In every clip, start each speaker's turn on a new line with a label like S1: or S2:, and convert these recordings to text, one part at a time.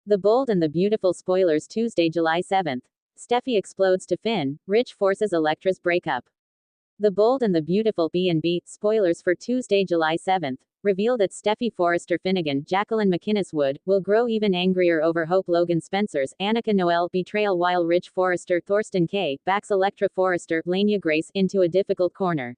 S1: The Bold and the Beautiful spoilers Tuesday, July 7th. Steffy explodes to Finn, Rich forces Electra's breakup. The Bold and the Beautiful B&B spoilers for Tuesday, July 7th, reveal that Steffy Forrester Finnegan, Jacqueline McInnes Wood, will grow even angrier over Hope Logan Spencer's Annika Noel betrayal while Rich Forrester Thorsten K. backs Electra Forrester Lania Grace into a difficult corner.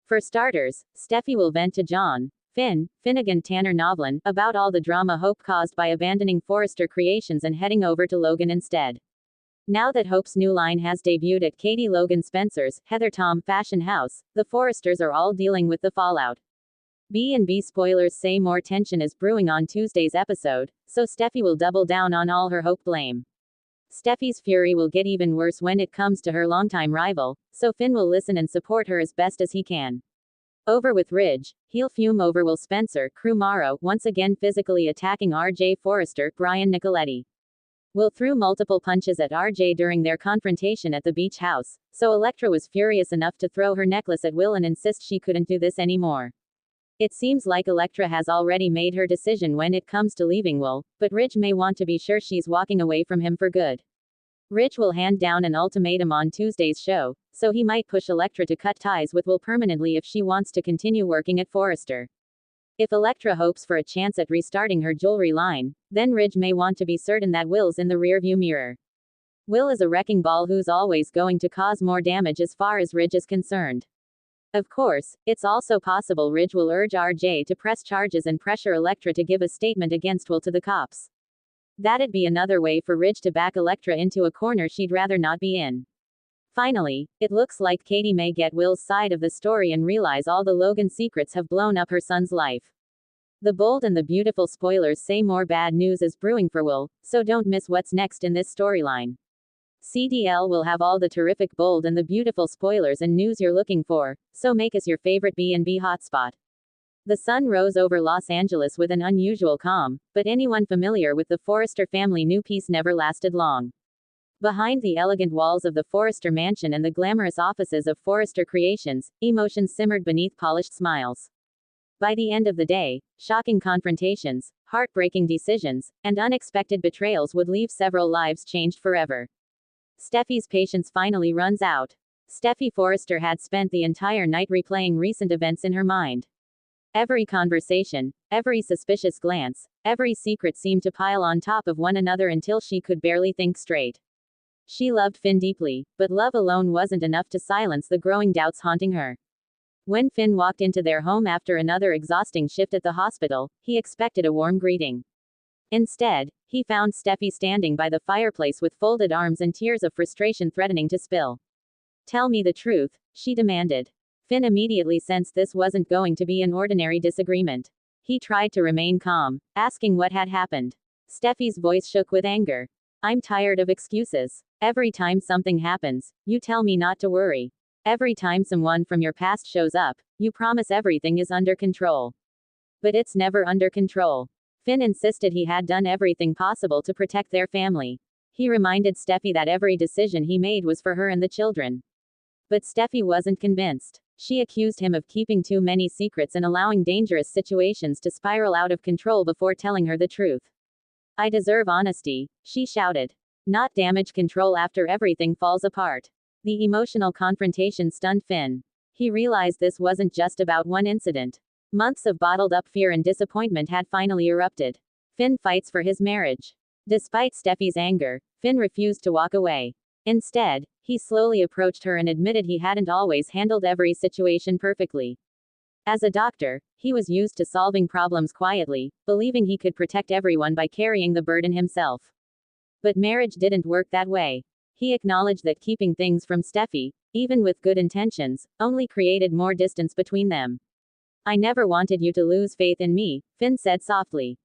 S1: For starters, Steffy will vent to John Finnegan Tanner Novlin about all the drama Hope caused by abandoning Forrester Creations and heading over to Logan instead. Now that Hope's new line has debuted at Katie Logan Spencer's Heather Tom Fashion House, the Forresters are all dealing with the fallout. B&B spoilers say more tension is brewing on Tuesday's episode, so Steffy will double down on all her Hope blame. Steffy's fury will get even worse when it comes to her longtime rival, so Finn will listen and support her as best as he can. Over with Ridge, he'll fume over Will Spencer, Crew Morrow, once again physically attacking RJ Forrester, Brian Nicoletti. Will threw multiple punches at RJ during their confrontation at the beach house, so Electra was furious enough to throw her necklace at Will and insist she couldn't do this anymore. It seems like Electra has already made her decision when it comes to leaving Will, but Ridge may want to be sure she's walking away from him for good. Ridge will hand down an ultimatum on Tuesday's show, so he might push Electra to cut ties with Will permanently if she wants to continue working at Forrester. If Electra hopes for a chance at restarting her jewelry line, then Ridge may want to be certain that Will's in the rearview mirror. Will is a wrecking ball who's always going to cause more damage as far as Ridge is concerned. Of course, it's also possible Ridge will urge RJ to press charges and pressure Electra to give a statement against Will to the cops. That'd be another way for Ridge to back Electra into a corner she'd rather not be in. Finally, it looks like Katie may get Will's side of the story and realize all the Logan secrets have blown up her son's life. The Bold and the Beautiful spoilers say more bad news is brewing for Will, so don't miss what's next in this storyline. CDL will have all the terrific Bold and the Beautiful spoilers and news you're looking for, so make us your favorite B&B hotspot. The sun rose over Los Angeles with an unusual calm, but anyone familiar with the Forrester family knew peace never lasted long. Behind the elegant walls of the Forrester mansion and the glamorous offices of Forrester Creations, emotions simmered beneath polished smiles. By the end of the day, shocking confrontations, heartbreaking decisions, and unexpected betrayals would leave several lives changed forever. Steffy's patience finally runs out. Steffy Forrester had spent the entire night replaying recent events in her mind. Every conversation, every suspicious glance, every secret seemed to pile on top of one another until she could barely think straight. She loved Finn deeply, but love alone wasn't enough to silence the growing doubts haunting her. When Finn walked into their home after another exhausting shift at the hospital, he expected a warm greeting. Instead, he found Steffy standing by the fireplace with folded arms and tears of frustration threatening to spill. "Tell me the truth," she demanded. Finn immediately sensed this wasn't going to be an ordinary disagreement. He tried to remain calm, asking what had happened. Steffy's voice shook with anger. "I'm tired of excuses. Every time something happens, you tell me not to worry. Every time someone from your past shows up, you promise everything is under control. But it's never under control." Finn insisted he had done everything possible to protect their family. He reminded Steffy that every decision he made was for her and the children. But Steffy wasn't convinced. She accused him of keeping too many secrets and allowing dangerous situations to spiral out of control before telling her the truth. "I deserve honesty," she shouted. "Not damage control after everything falls apart." The emotional confrontation stunned Finn. He realized this wasn't just about one incident. Months of bottled-up fear and disappointment had finally erupted. Finn fights for his marriage. Despite Steffy's anger, Finn refused to walk away. Instead, he slowly approached her and admitted he hadn't always handled every situation perfectly. As a doctor, he was used to solving problems quietly, believing he could protect everyone by carrying the burden himself. But marriage didn't work that way. He acknowledged that keeping things from Steffy, even with good intentions, only created more distance between them. "I never wanted you to lose faith in me," Finn said softly.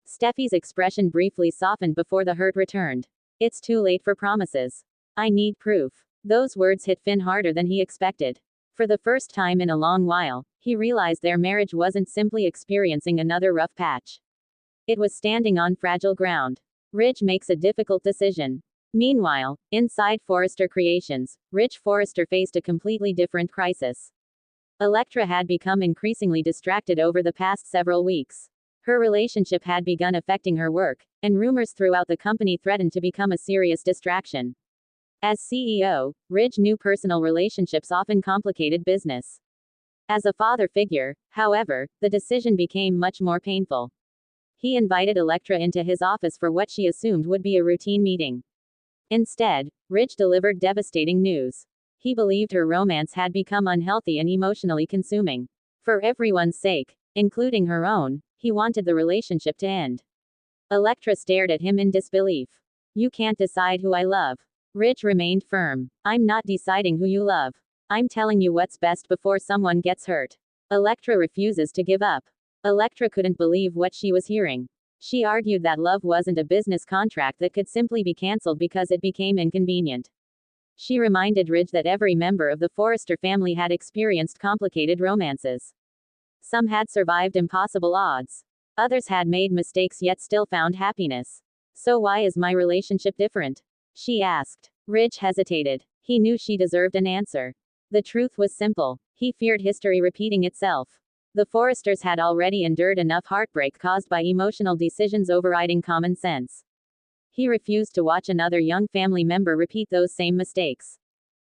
S1: Steffy's expression briefly softened before the hurt returned. "It's too late for promises. I need proof." Those words hit Finn harder than he expected. For the first time in a long while, he realized their marriage wasn't simply experiencing another rough patch. It was standing on fragile ground. Ridge makes a difficult decision. Meanwhile, inside Forrester Creations, Rich Forrester faced a completely different crisis. Electra had become increasingly distracted over the past several weeks. Her relationship had begun affecting her work, and rumors throughout the company threatened to become a serious distraction. As CEO, Ridge knew personal relationships often complicated business. As a father figure, however, the decision became much more painful. He invited Electra into his office for what she assumed would be a routine meeting. Instead, Ridge delivered devastating news. He believed her romance had become unhealthy and emotionally consuming. For everyone's sake, including her own, he wanted the relationship to end. Electra stared at him in disbelief. "You can't decide who I love." Ridge remained firm. "I'm not deciding who you love. I'm telling you what's best before someone gets hurt." Electra refuses to give up. Electra couldn't believe what she was hearing. She argued that love wasn't a business contract that could simply be cancelled because it became inconvenient. She reminded Ridge that every member of the Forrester family had experienced complicated romances. Some had survived impossible odds. Others had made mistakes yet still found happiness. "So why is my relationship different?" she asked. Ridge hesitated. He knew she deserved an answer. The truth was simple. He feared history repeating itself. The Forresters had already endured enough heartbreak caused by emotional decisions overriding common sense. He refused to watch another young family member repeat those same mistakes.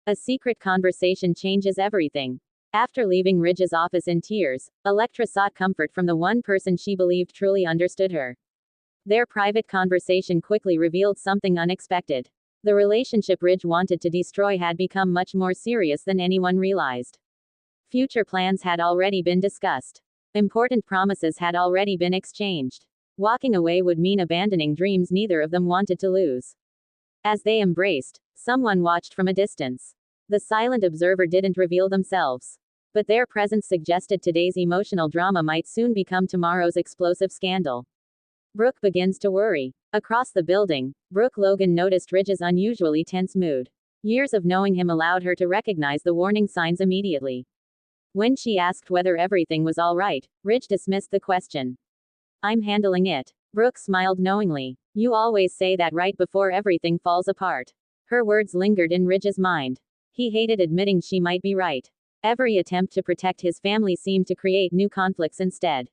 S1: A secret conversation changes everything. After leaving Ridge's office in tears, Electra sought comfort from the one person she believed truly understood her. Their private conversation quickly revealed something unexpected. The relationship Ridge wanted to destroy had become much more serious than anyone realized. Future plans had already been discussed. Important promises had already been exchanged. Walking away would mean abandoning dreams neither of them wanted to lose. As they embraced, someone watched from a distance. The silent observer didn't reveal themselves. But their presence suggested today's emotional drama might soon become tomorrow's explosive scandal. Brooke begins to worry. Across the building, Brooke Logan noticed Ridge's unusually tense mood. Years of knowing him allowed her to recognize the warning signs immediately. When she asked whether everything was all right, Ridge dismissed the question. "I'm handling it." Brooke smiled knowingly. "You always say that right before everything falls apart." Her words lingered in Ridge's mind. He hated admitting she might be right. Every attempt to protect his family seemed to create new conflicts instead.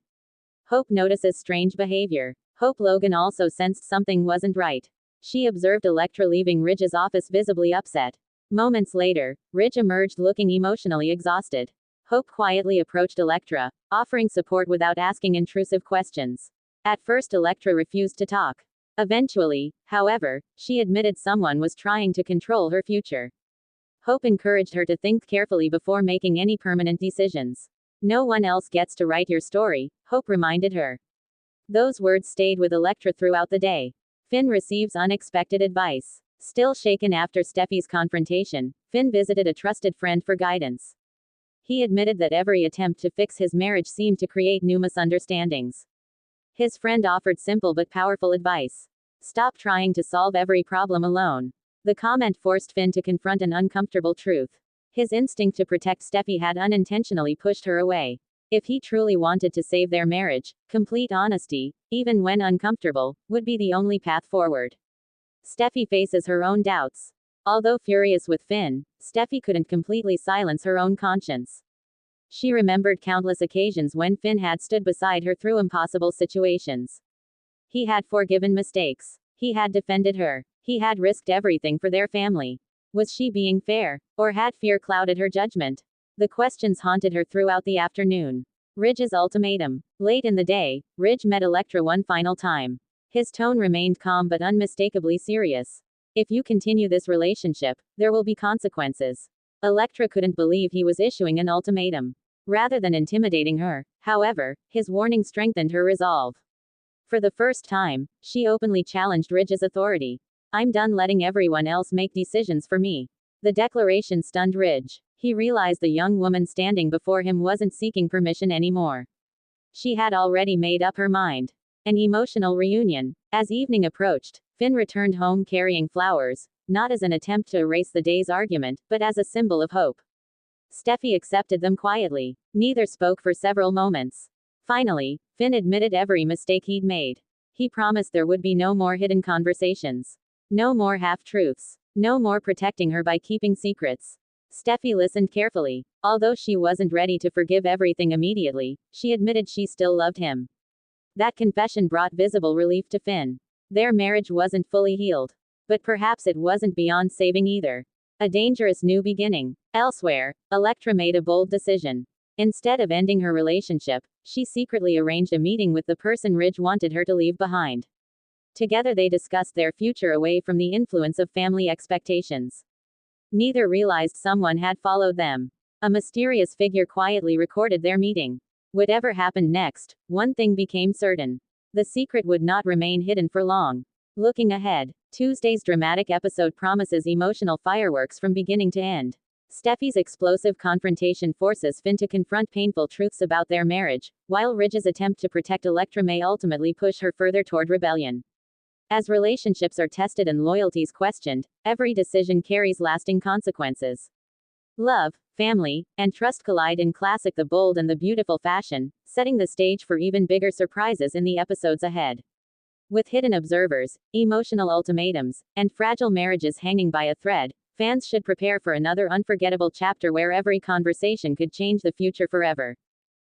S1: Hope notices strange behavior. Hope Logan also sensed something wasn't right. She observed Electra leaving Ridge's office visibly upset. Moments later, Ridge emerged looking emotionally exhausted. Hope quietly approached Electra, offering support without asking intrusive questions. At first Electra refused to talk. Eventually, however, she admitted someone was trying to control her future. Hope encouraged her to think carefully before making any permanent decisions. "No one else gets to write your story," Hope reminded her. Those words stayed with Electra throughout the day. Finn receives unexpected advice. Still shaken after Steffy's confrontation, Finn visited a trusted friend for guidance. He admitted that every attempt to fix his marriage seemed to create new misunderstandings. His friend offered simple but powerful advice. "Stop trying to solve every problem alone." The comment forced Finn to confront an uncomfortable truth. His instinct to protect Steffy had unintentionally pushed her away. If he truly wanted to save their marriage, complete honesty, even when uncomfortable, would be the only path forward. Steffy faces her own doubts. Although furious with Finn, Steffy couldn't completely silence her own conscience. She remembered countless occasions when Finn had stood beside her through impossible situations. He had forgiven mistakes. He had defended her. He had risked everything for their family. Was she being fair? Or had fear clouded her judgment? The questions haunted her throughout the afternoon. Ridge's ultimatum. Late in the day, Ridge met Electra one final time. His tone remained calm but unmistakably serious. "If you continue this relationship, there will be consequences." Electra couldn't believe he was issuing an ultimatum. Rather than intimidating her, however, his warning strengthened her resolve. For the first time, she openly challenged Ridge's authority. "I'm done letting everyone else make decisions for me." The declaration stunned Ridge. He realized the young woman standing before him wasn't seeking permission anymore. She had already made up her mind. An emotional reunion. As evening approached, Finn returned home carrying flowers, not as an attempt to erase the day's argument, but as a symbol of hope. Steffy accepted them quietly. Neither spoke for several moments. Finally, Finn admitted every mistake he'd made. He promised there would be no more hidden conversations. No more half-truths. No more protecting her by keeping secrets. Steffy listened carefully. Although she wasn't ready to forgive everything immediately, she admitted she still loved him. That confession brought visible relief to Finn. Their marriage wasn't fully healed. But perhaps it wasn't beyond saving either. A dangerous new beginning. Elsewhere, Electra made a bold decision. Instead of ending her relationship, she secretly arranged a meeting with the person Ridge wanted her to leave behind. Together they discussed their future away from the influence of family expectations. Neither realized someone had followed them. A mysterious figure quietly recorded their meeting. Whatever happened next, one thing became certain. The secret would not remain hidden for long. Looking ahead, Tuesday's dramatic episode promises emotional fireworks from beginning to end. Steffy's explosive confrontation forces Finn to confront painful truths about their marriage, while Ridge's attempt to protect Electra may ultimately push her further toward rebellion. As relationships are tested and loyalties questioned, every decision carries lasting consequences. Love, family, and trust collide in classic The Bold and the Beautiful fashion, setting the stage for even bigger surprises in the episodes ahead. With hidden observers, emotional ultimatums, and fragile marriages hanging by a thread, fans should prepare for another unforgettable chapter where every conversation could change the future forever.